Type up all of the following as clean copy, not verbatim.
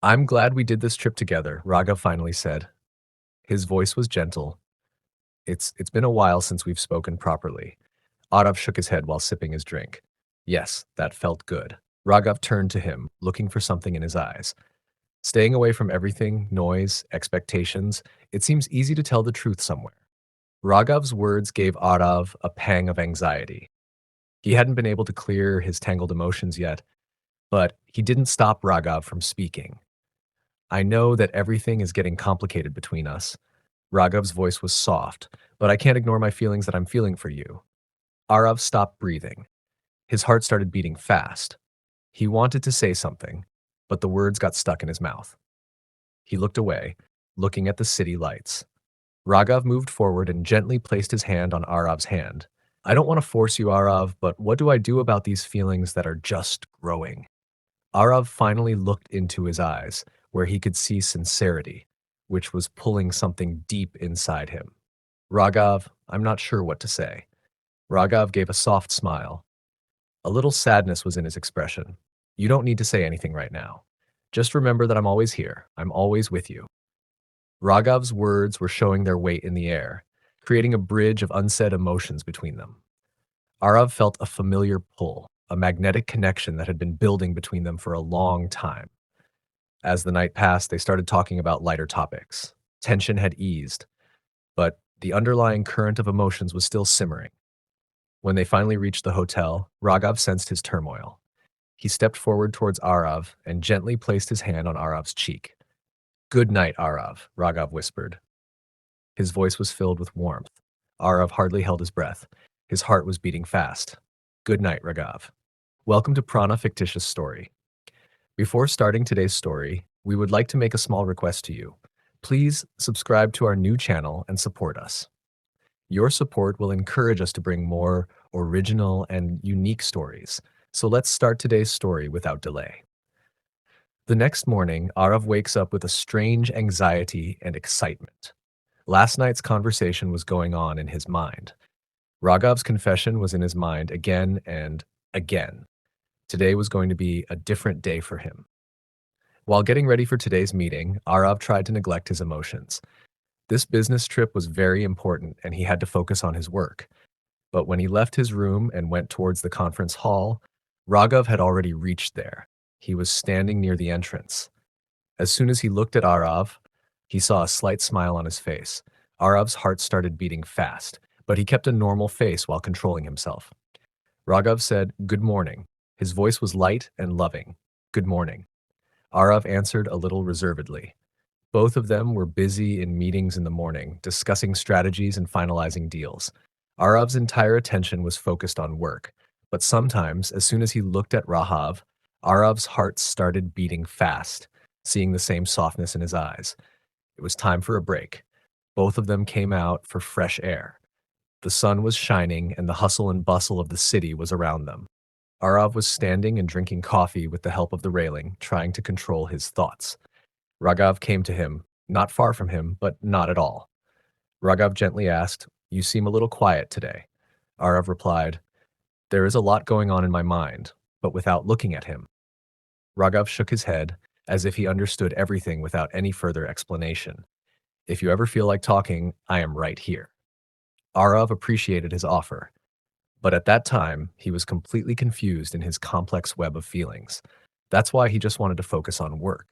I'm glad we did this trip together, Raghav finally said. His voice was gentle. It's been a while since we've spoken properly. Arav shook his head while sipping his drink. Yes, that felt good. Raghav turned to him, looking for something in his eyes. Staying away from everything, noise, expectations, it seems easy to tell the truth somewhere. Raghav's words gave Arav a pang of anxiety. He hadn't been able to clear his tangled emotions yet, but he didn't stop Raghav from speaking. I know that everything is getting complicated between us. Raghav's voice was soft, but I can't ignore my feelings that I'm feeling for you. Arav stopped breathing. His heart started beating fast. He wanted to say something, but the words got stuck in his mouth. He looked away, looking at the city lights. Raghav moved forward and gently placed his hand on Arav's hand. I don't want to force you, Arav, but what do I do about these feelings that are just growing? Arav finally looked into his eyes, where he could see sincerity, which was pulling something deep inside him. Raghav, I'm not sure what to say. Raghav gave a soft smile. A little sadness was in his expression. You don't need to say anything right now. Just remember that I'm always here. I'm always with you. Raghav's words were showing their weight in the air, creating a bridge of unsaid emotions between them. Arav felt a familiar pull, a magnetic connection that had been building between them for a long time. As the night passed, they started talking about lighter topics. Tension had eased, but the underlying current of emotions was still simmering. When they finally reached the hotel, Raghav sensed his turmoil. He stepped forward towards Arav and gently placed his hand on Arav's cheek. Good night, Arav, Raghav whispered. His voice was filled with warmth. Arav hardly held his breath. His heart was beating fast. Good night, Raghav. Welcome to Prana Fictitious Story. Before starting today's story, we would like to make a small request to you. Please subscribe to our new channel and support us. Your support will encourage us to bring more original and unique stories. So let's start today's story without delay. The next morning, Arav wakes up with a strange anxiety and excitement. Last night's conversation was going on in his mind. Raghav's confession was in his mind again and again. Today was going to be a different day for him. While getting ready for today's meeting, Arav tried to neglect his emotions. This business trip was very important and he had to focus on his work. But when he left his room and went towards the conference hall, Raghav had already reached there. He was standing near the entrance. As soon as he looked at Arav, he saw a slight smile on his face. Arav's heart started beating fast, but he kept a normal face while controlling himself. Raghav said, "Good morning." His voice was light and loving. "Good morning." Arav answered a little reservedly. Both of them were busy in meetings in the morning, discussing strategies and finalizing deals. Arav's entire attention was focused on work, but sometimes, as soon as he looked at Rahav, Arav's heart started beating fast, seeing the same softness in his eyes. It was time for a break. Both of them came out for fresh air. The sun was shining and the hustle and bustle of the city was around them. Arav was standing and drinking coffee with the help of the railing, trying to control his thoughts. Raghav came to him, not far from him, but not at all. Raghav gently asked, "You seem a little quiet today." Arav replied, "There is a lot going on in my mind," but without looking at him. Raghav shook his head, as if he understood everything without any further explanation. "If you ever feel like talking, I am right here." Arav appreciated his offer, but at that time, he was completely confused in his complex web of feelings. That's why he just wanted to focus on work,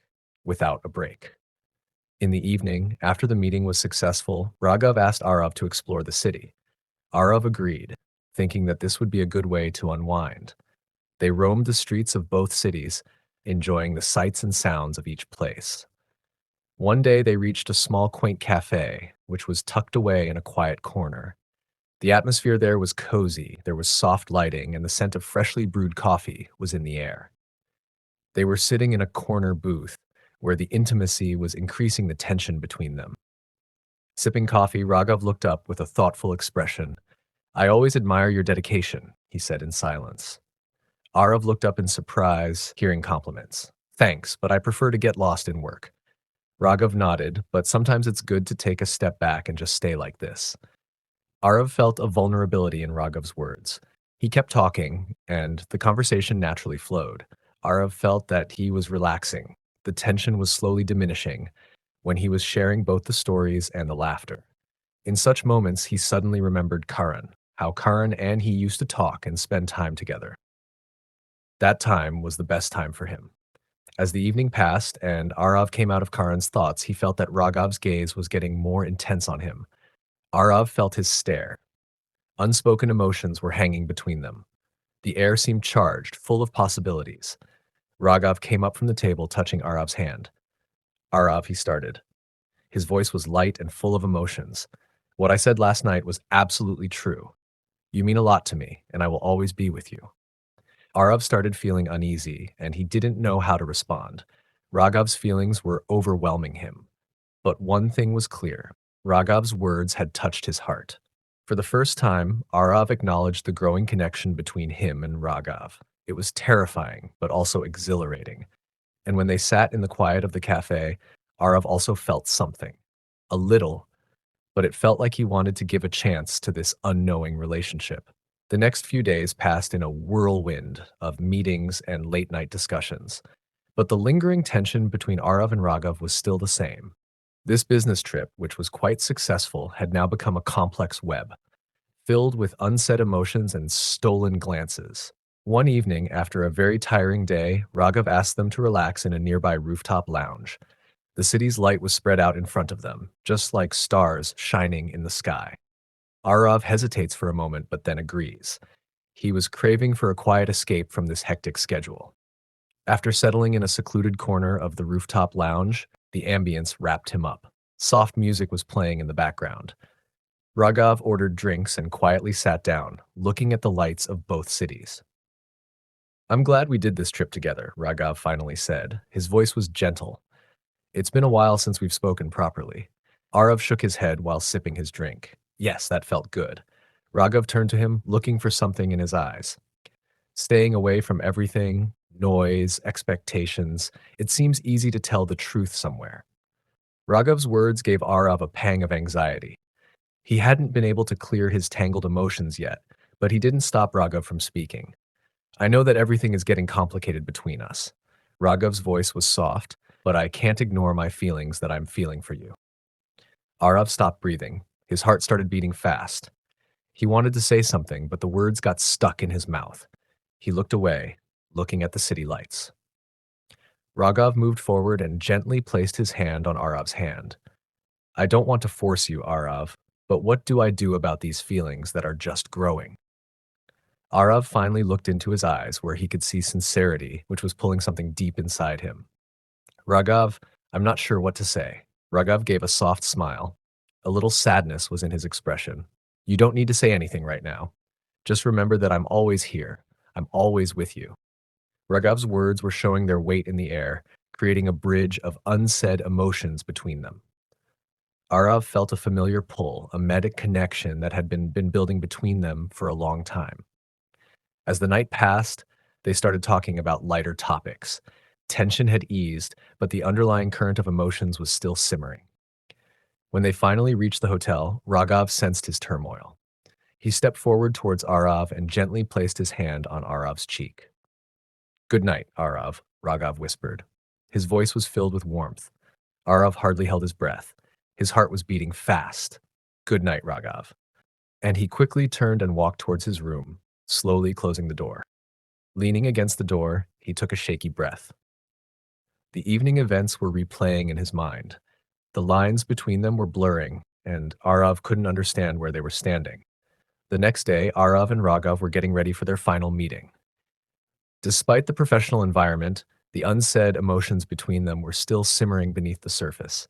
without a break. In the evening, after the meeting was successful, Raghav asked Arav to explore the city. Arav agreed, thinking that this would be a good way to unwind. They roamed the streets of both cities, enjoying the sights and sounds of each place. One day they reached a small quaint cafe, which was tucked away in a quiet corner. The atmosphere there was cozy, there was soft lighting, and the scent of freshly brewed coffee was in the air. They were sitting in a corner booth, where the intimacy was increasing the tension between them. Sipping coffee, Raghav looked up with a thoughtful expression. "I always admire your dedication," he said in silence. Arav looked up in surprise, hearing compliments. "Thanks, but I prefer to get lost in work." Raghav nodded, but sometimes it's good to take a step back and just stay like this. Arav felt a vulnerability in Raghav's words. He kept talking, and the conversation naturally flowed. Arav felt that he was relaxing, The tension was slowly diminishing when he was sharing both the stories and the laughter. In such moments, he suddenly remembered Karan, how Karan and he used to talk and spend time together. That time was the best time for him. As the evening passed and Arav came out of Karan's thoughts, he felt that Raghav's gaze was getting more intense on him. Arav felt his stare. Unspoken emotions were hanging between them. The air seemed charged, full of possibilities. Raghav came up from the table, touching Arav's hand. Arav, he started. His voice was light and full of emotions. What I said last night was absolutely true. You mean a lot to me, and I will always be with you. Arav started feeling uneasy, and he didn't know how to respond. Raghav's feelings were overwhelming him. But one thing was clear. Raghav's words had touched his heart. For the first time, Arav acknowledged the growing connection between him and Raghav. It was terrifying, but also exhilarating. And when they sat in the quiet of the cafe, Arav also felt something. A little, but it felt like he wanted to give a chance to this unknowing relationship. The next few days passed in a whirlwind of meetings and late-night discussions. But the lingering tension between Arav and Raghav was still the same. This business trip, which was quite successful, had now become a complex web, filled with unsaid emotions and stolen glances. One evening, after a very tiring day, Raghav asked them to relax in a nearby rooftop lounge. The city's light was spread out in front of them, just like stars shining in the sky. Arav hesitates for a moment but then agrees. He was craving for a quiet escape from this hectic schedule. After settling in a secluded corner of the rooftop lounge, the ambience wrapped him up. Soft music was playing in the background. Raghav ordered drinks and quietly sat down, looking at the lights of both cities. I'm glad we did this trip together, Raghav finally said. His voice was gentle. It's been a while since we've spoken properly. Arav shook his head while sipping his drink. Yes, that felt good. Raghav turned to him, looking for something in his eyes. Staying away from everything, noise, expectations, it seems easy to tell the truth somewhere. Raghav's words gave Arav a pang of anxiety. He hadn't been able to clear his tangled emotions yet, but he didn't stop Raghav from speaking. I know that everything is getting complicated between us. Raghav's voice was soft, but I can't ignore my feelings that I'm feeling for you. Arav stopped breathing. His heart started beating fast. He wanted to say something, but the words got stuck in his mouth. He looked away, looking at the city lights. Raghav moved forward and gently placed his hand on Arav's hand. I don't want to force you, Arav, but what do I do about these feelings that are just growing? Arav finally looked into his eyes where he could see sincerity, which was pulling something deep inside him. Raghav, I'm not sure what to say. Raghav gave a soft smile. A little sadness was in his expression. You don't need to say anything right now. Just remember that I'm always here. I'm always with you. Raghav's words were showing their weight in the air, creating a bridge of unsaid emotions between them. Arav felt a familiar pull, a medic connection that had been building between them for a long time. As the night passed, they started talking about lighter topics. Tension had eased, but the underlying current of emotions was still simmering. When they finally reached the hotel, Raghav sensed his turmoil. He stepped forward towards Arav and gently placed his hand on Arav's cheek. Good night, Arav, Raghav whispered. His voice was filled with warmth. Arav hardly held his breath. His heart was beating fast. Good night, Raghav. And he quickly turned and walked towards his room, slowly closing the door. Leaning against the door, he took a shaky breath. The evening events were replaying in his mind. The lines between them were blurring, and Arav couldn't understand where they were standing. The next day, Arav and Raghav were getting ready for their final meeting. Despite the professional environment, the unsaid emotions between them were still simmering beneath the surface.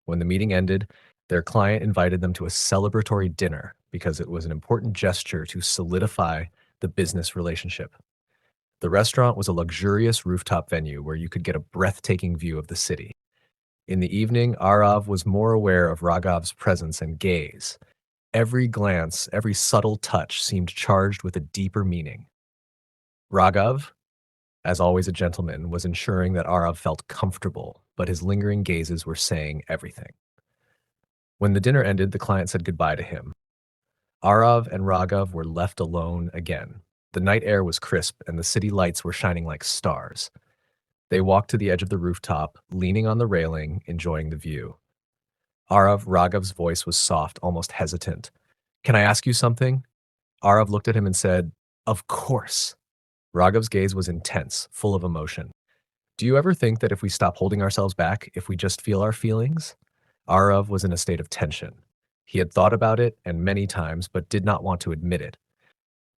When the meeting ended, their client invited them to a celebratory dinner because it was an important gesture to solidify the business relationship. The restaurant was a luxurious rooftop venue where you could get a breathtaking view of the city. In the evening, Arav was more aware of Raghav's presence and gaze. Every glance, every subtle touch seemed charged with a deeper meaning. Raghav, as always a gentleman, was ensuring that Arav felt comfortable, but his lingering gazes were saying everything. When the dinner ended, the client said goodbye to him. Arav and Raghav were left alone again. The night air was crisp, and the city lights were shining like stars. They walked to the edge of the rooftop, leaning on the railing, enjoying the view. Raghav's voice was soft, almost hesitant. Can I ask you something? Arav looked at him and said, Of course. Raghav's gaze was intense, full of emotion. Do you ever think that if we stop holding ourselves back, if we just feel our feelings? Arav was in a state of tension. He had thought about it, and many times, but did not want to admit it.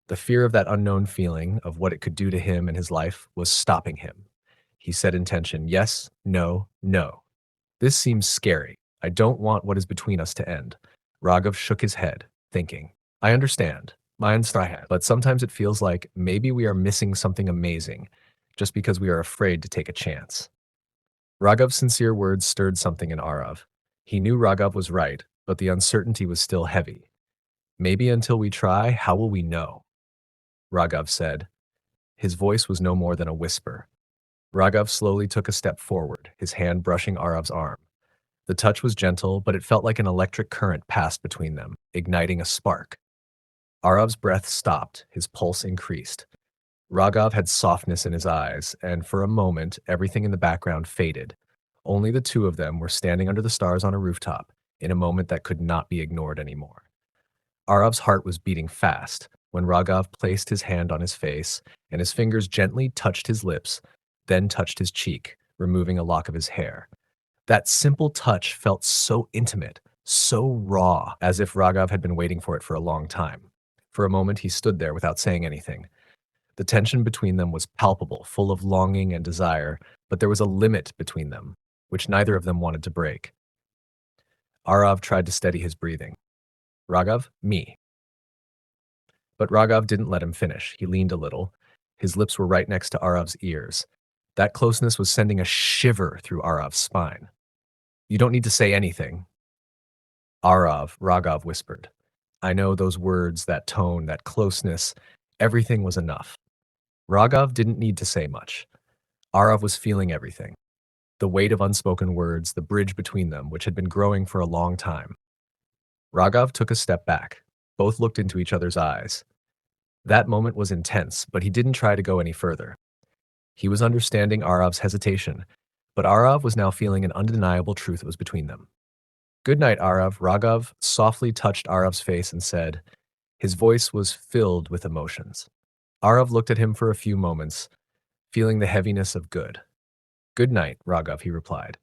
The fear of that unknown feeling, of what it could do to him and his life, was stopping him. He said in tension, yes, no, no. This seems scary. I don't want what is between us to end. Raghav shook his head, thinking, I understand. But sometimes it feels like maybe we are missing something amazing, just because we are afraid to take a chance. Raghav's sincere words stirred something in Arav. He knew Raghav was right, but the uncertainty was still heavy. Maybe until we try, how will we know? Raghav said. His voice was no more than a whisper. Raghav slowly took a step forward, his hand brushing Arav's arm. The touch was gentle, but it felt like an electric current passed between them, igniting a spark. Arav's breath stopped, his pulse increased. Raghav had softness in his eyes, and for a moment, everything in the background faded. Only the two of them were standing under the stars on a rooftop, in a moment that could not be ignored anymore. Arav's heart was beating fast when Raghav placed his hand on his face, and his fingers gently touched his lips, then touched his cheek, removing a lock of his hair. That simple touch felt so intimate, so raw, as if Raghav had been waiting for it for a long time. For a moment, he stood there without saying anything. The tension between them was palpable, full of longing and desire, but there was a limit between them, which neither of them wanted to break. Arav tried to steady his breathing. Raghav, me. But Raghav didn't let him finish. He leaned a little. His lips were right next to Arav's ears. That closeness was sending a shiver through Arav's spine. You don't need to say anything. Raghav whispered. I know those words, that tone, that closeness, everything was enough. Raghav didn't need to say much. Arav was feeling everything. The weight of unspoken words, the bridge between them, which had been growing for a long time. Raghav took a step back. Both looked into each other's eyes. That moment was intense, but he didn't try to go any further. He was understanding Arav's hesitation, but Arav was now feeling an undeniable truth that was between them. Good night, Arav. Raghav softly touched Arav's face and said, his voice was filled with emotions. Arav looked at him for a few moments, feeling the heaviness of good. Good night, Raghav, he replied.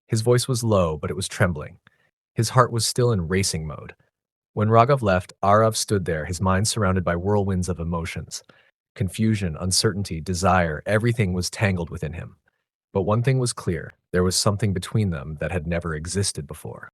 His voice was low, but it was trembling. His heart was still in racing mode. When Raghav left, Arav stood there, his mind surrounded by whirlwinds of emotions. Confusion, uncertainty, desire, everything was tangled within him. But one thing was clear, there was something between them that had never existed before.